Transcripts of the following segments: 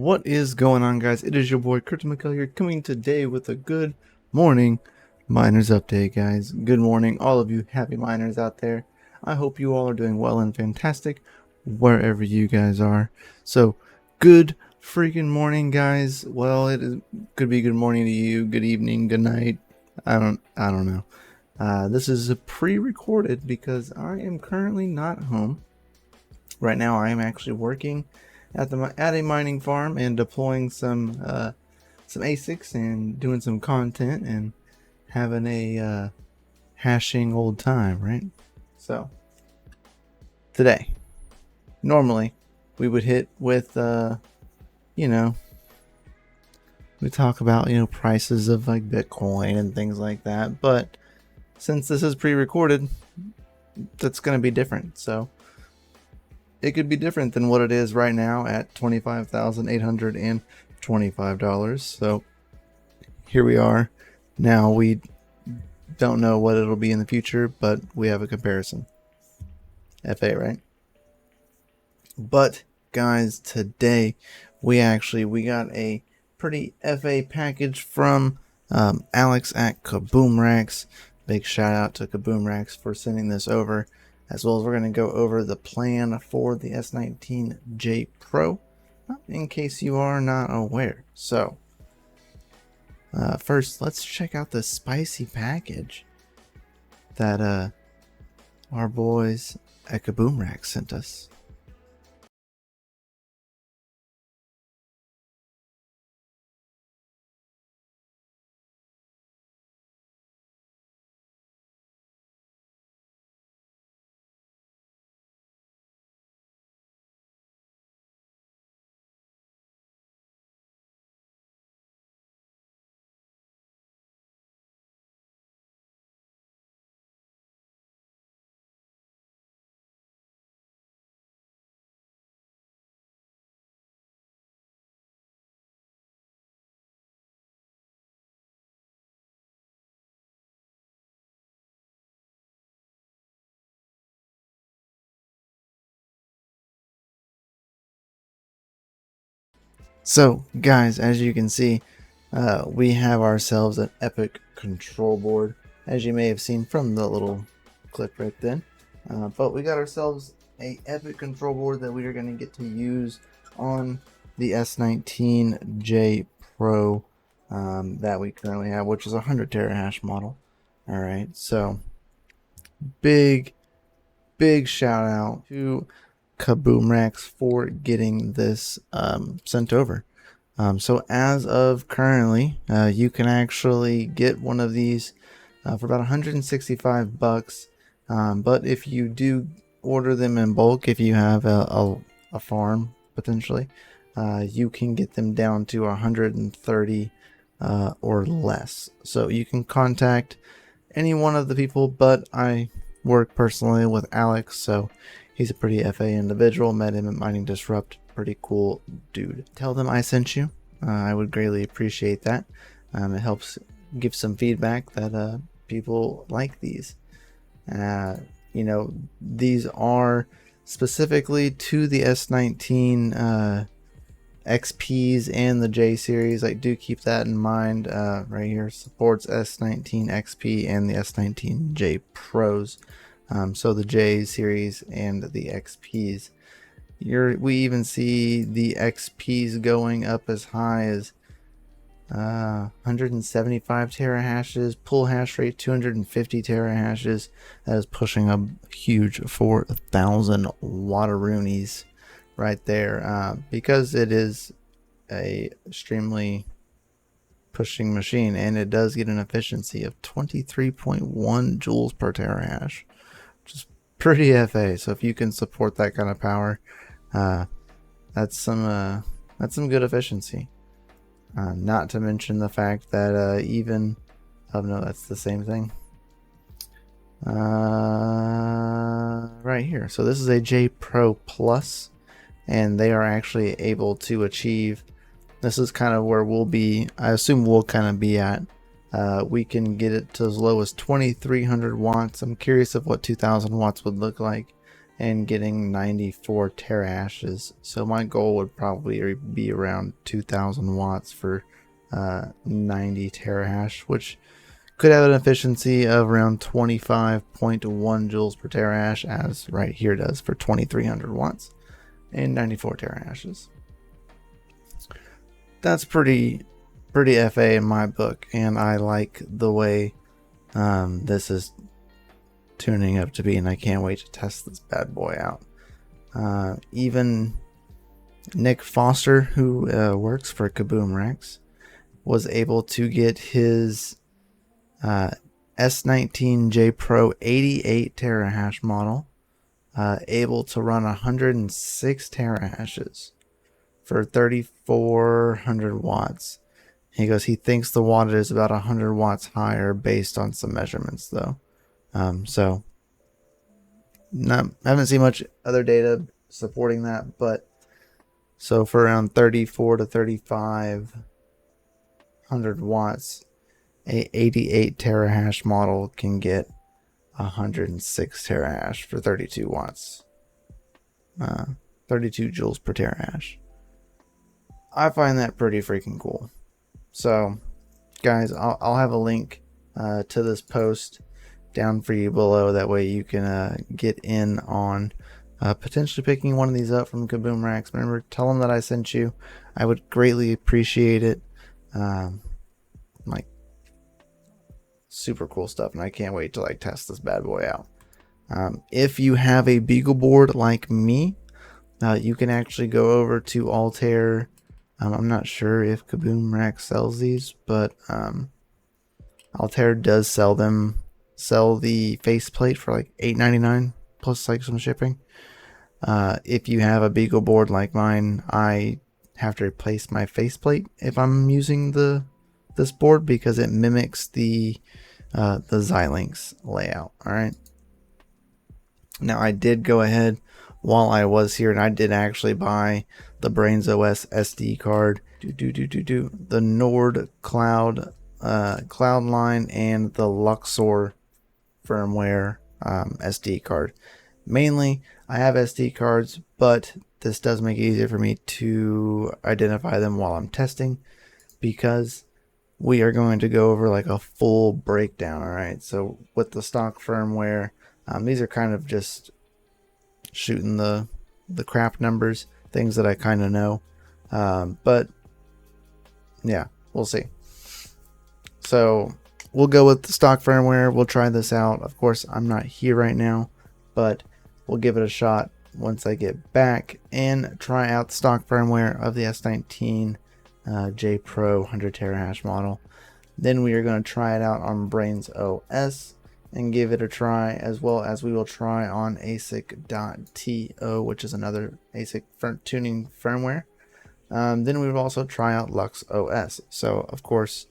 What is going on, guys? It is your boy CryptoMykel here, coming today with a good morning miners update, guys. Good morning, all of you happy miners out there. I hope you all are doing well and fantastic wherever you guys are. So, good freaking morning, guys. Well, could be good morning to you, good evening, good night. I don't know. This is a pre-recorded because I am currently not home. Right now, I am actually working at a mining farm and deploying some ASICs and doing some content and having a hashing old time, right? So today, normally we would hit with we talk about prices of like Bitcoin and things like that, but since this is pre-recorded, that's going to be different. So it could be different than what it is right now at $25,825. So here we are. Now we don't know what it'll be in the future, but we have a comparison. FA, right? But guys, today we got a pretty FA package from Alex at KaboomRacks. Big shout out to KaboomRacks for sending this over. As well as we're going to go over the plan for the S19J Pro, in case you are not aware. So, first, let's check out the spicy package that our boys at KaboomRacks sent us. So, guys, as you can see, we have ourselves an ePIC control board, as you may have seen from the little clip right then. But we got ourselves a ePIC control board that we are going to get to use on the S19J Pro that we currently have, which is a 100 terahash model. All right, so big shout out to KaboomRacks for getting this sent over. So as of currently, you can actually get one of these for about 165 bucks. But if you do order them in bulk, if you have a farm potentially, you can get them down to 130 or less. So you can contact any one of the people, but I work personally with Alex, so he's a pretty FA individual. Met him at Mining Disrupt. Pretty cool dude. Tell them I sent you. I would greatly appreciate that. It helps give some feedback that people like these. These are specifically to the S19 XPs and the J series. I do keep that in mind. Right here supports S19 XP and the S19J Pros. So the J series and the XPs. We even see the XPs going up as high as 175 terahashes, pull hash rate 250 terahashes. That is pushing a huge 4,000 wattaroonies right there, because it is a extremely pushing machine, and it does get an efficiency of 23.1 joules per terahash, which is pretty FA. So if you can support that kind of power, that's some good efficiency. Not to mention the fact that no, that's the same thing. Right here. So this is a J Pro Plus, and they are actually able to achieve. This is kind of where we'll be. I assume we'll kind of be at. We can get it to as low as 2,300 watts. I'm curious of what 2,000 watts would look like. and getting 94 terahashes. So my goal would probably be around 2000 watts for 90 terahash, which could have an efficiency of around 25.1 joules per terahash, as right here does for 2300 watts and 94 terahashes. That's pretty FA in my book, and I like the way this is tuning up to be, and I can't wait to test this bad boy out. Even Nick Foster, who works for KaboomRacks, was able to get his S19J Pro 88 terahash model able to run 106 terahashes for 3400 watts. He goes, he thinks the wattage is about 100 watts higher based on some measurements though. So haven't seen much other data supporting that, but so for around 34 to 3500 watts, a 88 terahash model can get 106 terahash for 32 watts, 32 joules per terahash. I find that pretty freaking cool. So guys, I'll have a link to this post down for you below. That way you can get in on potentially picking one of these up from KaboomRacks. Remember, tell them that I sent you. I would greatly appreciate it. Like, super cool stuff, and I can't wait to like test this bad boy out. If you have a BeagleBoard like me, you can actually go over to Altair. I'm not sure if KaboomRacks sells these, but Altair does sell the faceplate for like $8.99 plus like some shipping. If you have a BeagleBoard like mine, I have to replace my faceplate if I'm using this board because it mimics the Xilinx layout. All right. Now I did go ahead while I was here, and I did actually buy the BrainsOS SD card, the Nord Cloud Line, and the Luxor firmware SD card. Mainly, I have SD cards, but this does make it easier for me to identify them while I'm testing, because we are going to go over like a full breakdown. All right, so with the stock firmware, these are kind of just shooting the crap numbers, things that I kind of know, but yeah, we'll see. So we'll go with the stock firmware. We'll try this out. Of course, I'm not here right now, but we'll give it a shot once I get back and try out the stock firmware of the S19J Pro 100 terahash model. Then we are going to try it out on BrainsOS and give it a try, as well as we will try on ASIC.to, which is another ASIC tuning firmware. Then we will also try out LuxOS. So of course,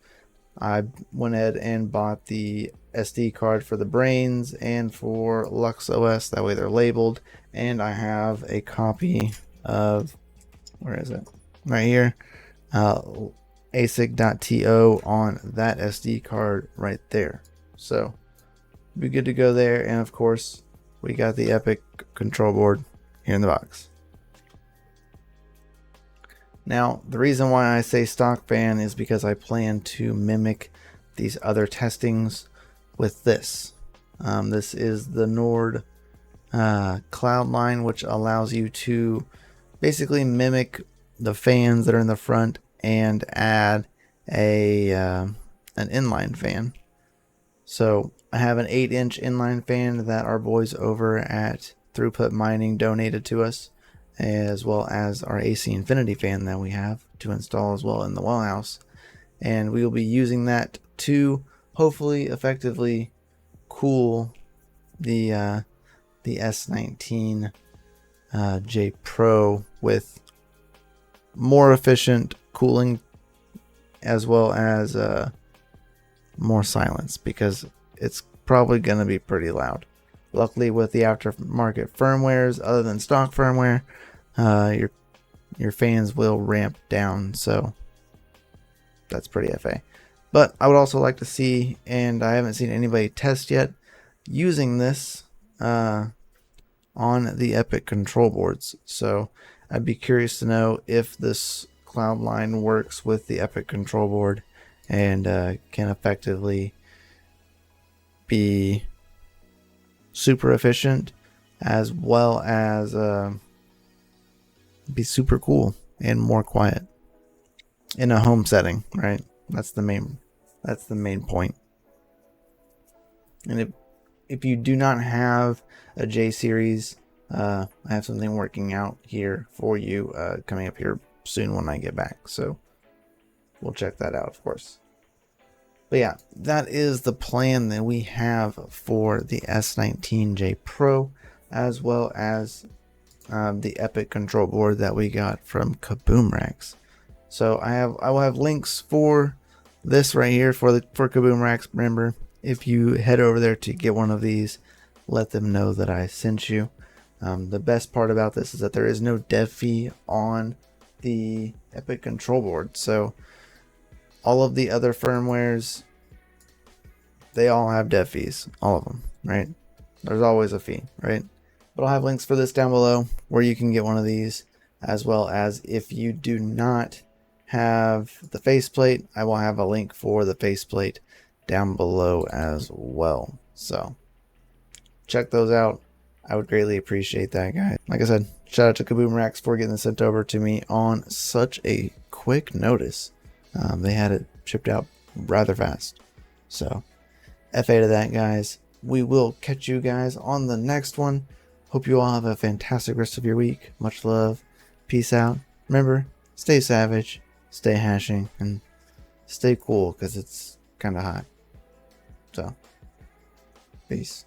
I went ahead and bought the SD card for the Brains and for LuxOS. That way they're labeled, and I have a copy of, where is it? Right here. ASIC.to on that SD card right there. So be good to go there. And of course, we got the ePIC control board here in the box. Now, the reason why I say stock fan is because I plan to mimic these other testings with this. This is the Nord Cloud Line, which allows you to basically mimic the fans that are in the front and add an inline fan. So I have an 8-inch inline fan that our boys over at Throughput Mining donated to us, as well as our AC Infinity fan that we have to install as well in the well house. And we will be using that to hopefully effectively cool the S19J Pro with more efficient cooling, as well as more silence, because it's probably going to be pretty loud. Luckily, with the aftermarket firmwares, other than stock firmware, your fans will ramp down, so that's pretty FA. But I would also like to see, and I haven't seen anybody test yet, using this on the ePIC control boards. So I'd be curious to know if this cloud line works with the ePIC control board and can effectively be super efficient, as well as be super cool and more quiet in a home setting, right? That's the main point. And if you do not have a J series, I have something working out here for you coming up here soon when I get back, so we'll check that out, of course. But yeah, that is the plan that we have for the S19J Pro, as well as the ePIC control board that we got from KaboomRacks. So I will have links for this right here for KaboomRacks. Remember, if you head over there to get one of these, let them know that I sent you. The best part about this is that there is no dev fee on the ePIC control board. So all of the other firmwares, they all have dev fees, all of them, right? There's always a fee, right? But I'll have links for this down below where you can get one of these, as well as if you do not have the faceplate, I will have a link for the faceplate down below as well. So check those out. I would greatly appreciate that, guys. Like I said, shout out to KaboomRacks for getting this sent over to me on such a quick notice. They had it shipped out rather fast. So FA to that, guys. We will catch you guys on the next one. Hope you all have a fantastic rest of your week. Much love. Peace out. Remember, stay savage, stay hashing, and stay cool because it's kind of hot. So, peace.